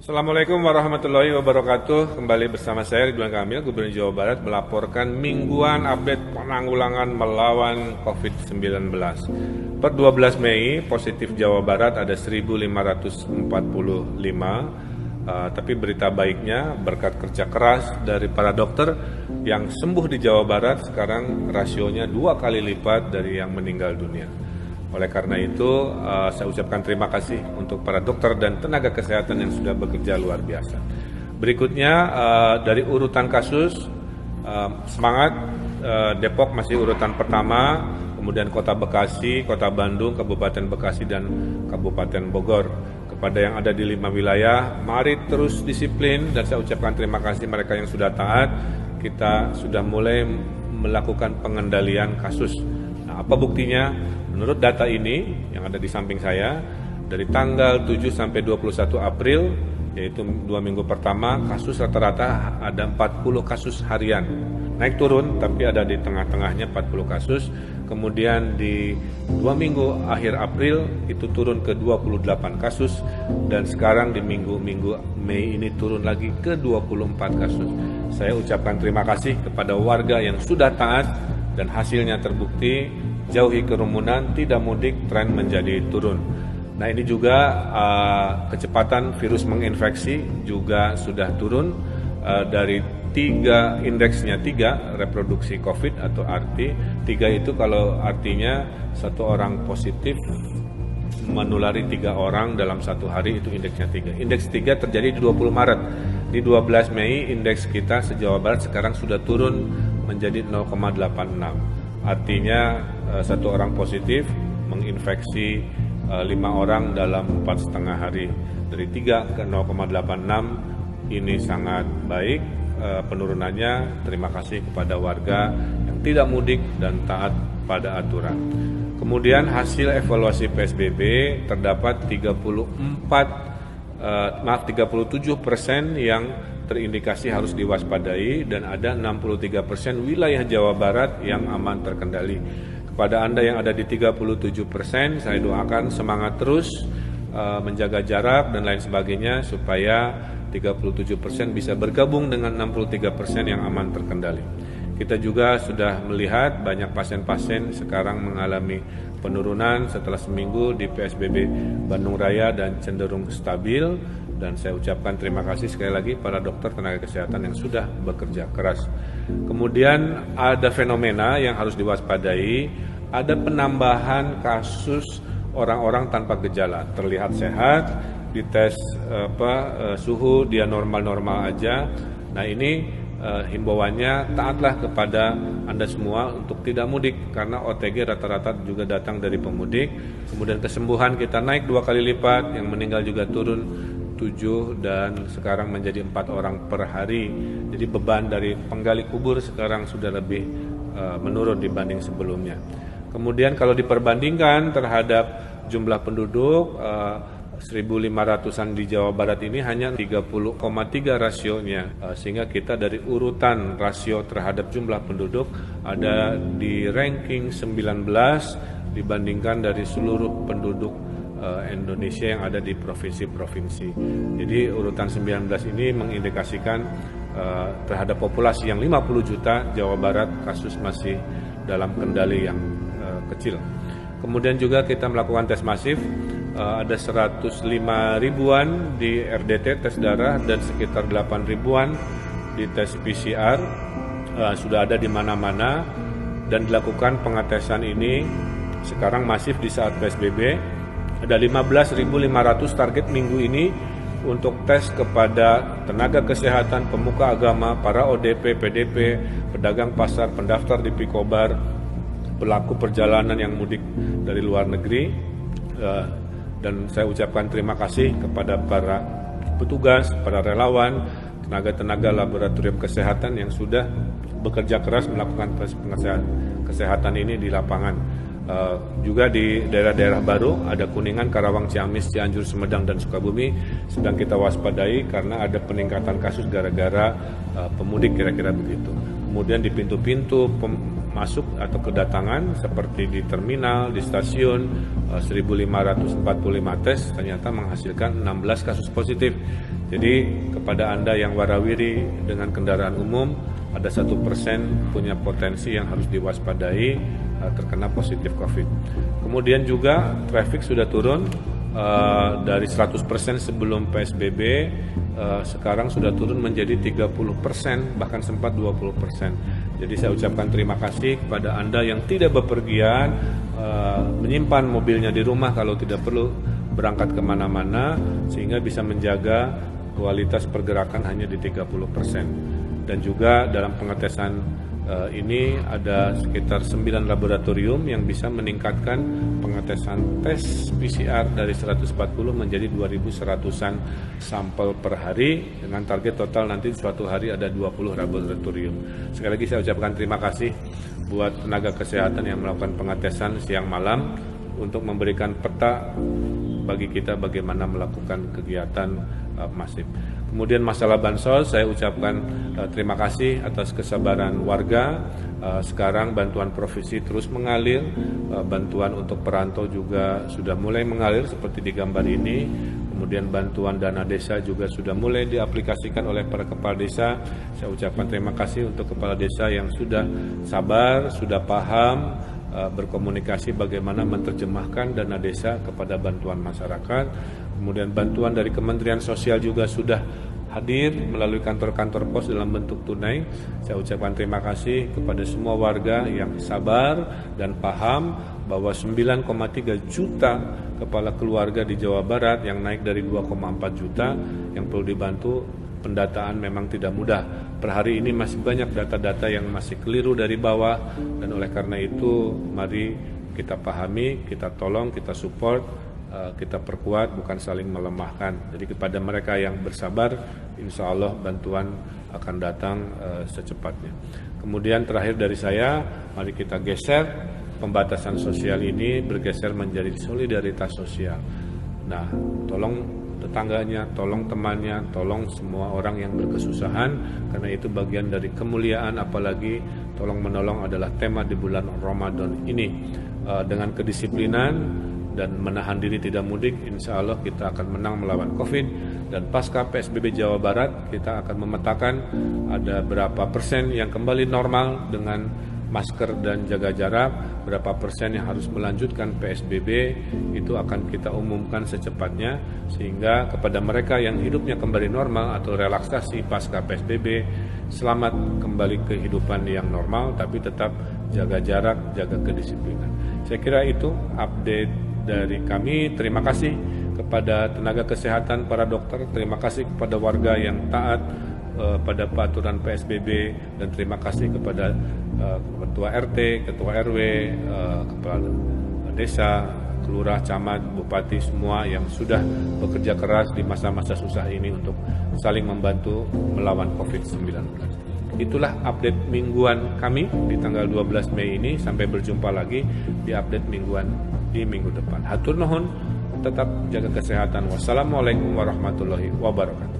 Assalamualaikum warahmatullahi wabarakatuh. Kembali bersama saya Ridwan Kamil, Gubernur Jawa Barat, melaporkan mingguan update penanggulangan melawan COVID-19. Per 12 Mei, positif Jawa Barat ada 1.545, tapi berita baiknya berkat kerja keras dari para dokter yang sembuh di Jawa Barat, sekarang rasionya 2 kali lipat dari yang meninggal dunia. Oleh karena itu, saya ucapkan terima kasih untuk para dokter dan tenaga kesehatan yang sudah bekerja luar biasa. Berikutnya, dari urutan kasus, semangat, Depok masih urutan pertama, kemudian Kota Bekasi, Kota Bandung, Kabupaten Bekasi, dan Kabupaten Bogor. Kepada yang ada di 5 wilayah, mari terus disiplin, dan saya ucapkan terima kasih mereka yang sudah taat. Kita sudah mulai melakukan pengendalian kasus. Nah, apa buktinya? Menurut data ini yang ada di samping saya, dari tanggal 7 sampai 21 April, yaitu 2 minggu pertama, kasus rata-rata ada 40 kasus harian. Naik turun, tapi ada di tengah-tengahnya 40 kasus. Kemudian di 2 minggu akhir April itu turun ke 28 kasus. Dan sekarang di minggu Mei ini turun lagi ke 24 kasus. Saya ucapkan terima kasih kepada warga yang sudah taat dan hasilnya terbukti. Jauhi kerumunan, tidak mudik, tren menjadi turun. Nah, ini juga kecepatan virus menginfeksi juga sudah turun dari 3, indeksnya 3, reproduksi COVID atau RT. 3 itu kalau artinya 1 orang positif menulari 3 orang dalam 1 hari, itu indeksnya 3. Indeks 3 terjadi di 20 Maret. Di 12 Mei, indeks kita se-Jawa Barat sekarang sudah turun menjadi 0,86. Artinya 1 orang positif menginfeksi 5 orang dalam 4,5 hari. Dari 3 ke 0,86 ini sangat baik penurunannya. Terima kasih kepada warga yang tidak mudik dan taat pada aturan. Kemudian hasil evaluasi PSBB terdapat 37% yang terindikasi harus diwaspadai dan ada 63% wilayah Jawa Barat yang aman terkendali. Kepada Anda yang ada di 37%, saya doakan semangat terus menjaga jarak dan lain sebagainya supaya 37% bisa bergabung dengan 63% yang aman terkendali. Kita juga sudah melihat banyak pasien-pasien sekarang mengalami penurunan setelah seminggu di PSBB Bandung Raya dan cenderung stabil. Dan saya ucapkan terima kasih sekali lagi para dokter tenaga kesehatan yang sudah bekerja keras. Kemudian ada fenomena yang harus diwaspadai, ada penambahan kasus orang-orang tanpa gejala, terlihat sehat, dites suhu dia normal-normal aja. Nah, ini himbauannya taatlah kepada Anda semua untuk tidak mudik karena OTG rata-rata juga datang dari pemudik. Kemudian kesembuhan kita naik 2 kali lipat, yang meninggal juga turun 7 dan sekarang menjadi 4 orang per hari. Jadi beban dari penggali kubur sekarang sudah lebih menurun dibanding sebelumnya. Kemudian kalau diperbandingkan terhadap jumlah penduduk 1.500-an di Jawa Barat ini hanya 30,3 rasionya, sehingga kita dari urutan rasio terhadap jumlah penduduk ada di ranking 19 dibandingkan dari seluruh penduduk Indonesia yang ada di provinsi-provinsi. Jadi urutan 19 ini mengindikasikan terhadap populasi yang 50 juta, Jawa Barat kasus masih dalam kendali yang kecil. Kemudian juga kita melakukan tes masif, ada 105 ribuan di RDT tes darah dan sekitar 8 ribuan di tes PCR, sudah ada di mana-mana dan dilakukan pengetesan ini sekarang masif di saat PSBB. Ada 15.500 target minggu ini untuk tes kepada tenaga kesehatan, pemuka agama, para ODP, PDP, pedagang pasar, pendaftar di Pikobar, pelaku perjalanan yang mudik dari luar negeri. Dan saya ucapkan terima kasih kepada para petugas, para relawan, tenaga-tenaga laboratorium kesehatan yang sudah bekerja keras melakukan tes kesehatan ini di lapangan. Juga di daerah-daerah baru ada Kuningan, Karawang, Ciamis, Cianjur, Sumedang, dan Sukabumi sedang kita waspadai karena ada peningkatan kasus gara-gara pemudik, kira-kira begitu. Kemudian di pintu-pintu masuk atau kedatangan seperti di terminal, di stasiun 1.545 tes ternyata menghasilkan 16 kasus positif. Jadi kepada Anda yang warawiri dengan kendaraan umum, ada 1% punya potensi yang harus diwaspadai terkena positif COVID. Kemudian juga traffic sudah turun dari 100% sebelum PSBB, sekarang sudah turun menjadi 30%, bahkan sempat 20%. Jadi saya ucapkan terima kasih kepada Anda yang tidak bepergian, menyimpan mobilnya di rumah kalau tidak perlu berangkat kemana-mana, sehingga bisa menjaga kualitas pergerakan hanya di 30%. Dan juga dalam pengetesan ini ada sekitar 9 laboratorium yang bisa meningkatkan pengetesan tes PCR dari 140 menjadi 2.100-an sampel per hari, dengan target total nanti suatu hari ada 20 laboratorium. Sekali lagi saya ucapkan terima kasih buat tenaga kesehatan yang melakukan pengetesan siang malam untuk memberikan peta bagi kita bagaimana melakukan kegiatan masif. Kemudian masalah bansos, saya ucapkan terima kasih atas kesabaran warga. Sekarang bantuan provinsi terus mengalir, bantuan untuk perantau juga sudah mulai mengalir seperti di gambar ini. Kemudian bantuan dana desa juga sudah mulai diaplikasikan oleh para kepala desa. Saya ucapkan terima kasih untuk kepala desa yang sudah sabar, sudah paham, berkomunikasi bagaimana menerjemahkan dana desa kepada bantuan masyarakat. Kemudian bantuan dari Kementerian Sosial juga sudah hadir melalui kantor-kantor pos dalam bentuk tunai. Saya ucapkan terima kasih kepada semua warga yang sabar dan paham bahwa 9,3 juta kepala keluarga di Jawa Barat yang naik dari 2,4 juta yang perlu dibantu. Pendataan memang tidak mudah. Per hari ini masih banyak data-data yang masih keliru dari bawah, dan oleh karena itu mari kita pahami, kita tolong, kita support, kita perkuat, bukan saling melemahkan. Jadi kepada mereka yang bersabar, insya Allah bantuan akan datang secepatnya. Kemudian terakhir dari saya, mari kita geser pembatasan sosial ini bergeser menjadi solidaritas sosial. Nah, tolong tetangganya, tolong temannya, tolong semua orang yang berkesusahan, karena itu bagian dari kemuliaan, apalagi tolong menolong adalah tema di bulan Ramadan ini. Dengan kedisiplinan dan menahan diri tidak mudik, insya Allah kita akan menang melawan COVID. Dan pasca PSBB Jawa Barat, kita akan memetakan ada berapa persen yang kembali normal dengan masker dan jaga jarak, berapa persen yang harus melanjutkan PSBB, itu akan kita umumkan secepatnya, sehingga kepada mereka yang hidupnya kembali normal atau relaksasi pasca PSBB, selamat kembali ke kehidupan yang normal, tapi tetap jaga jarak, jaga kedisiplinan. Saya kira itu update dari kami. Terima kasih kepada tenaga kesehatan, para dokter, terima kasih kepada warga yang taat pada peraturan PSBB, dan terima kasih kepada ketua RT, ketua RW, kepala desa, kelurah, camat, bupati, semua yang sudah bekerja keras di masa-masa susah ini untuk saling membantu melawan COVID-19. Itulah update mingguan kami di tanggal 12 Mei ini. Sampai berjumpa lagi di update mingguan di minggu depan. Hatur nuhun, tetap jaga kesehatan. Wassalamualaikum warahmatullahi wabarakatuh.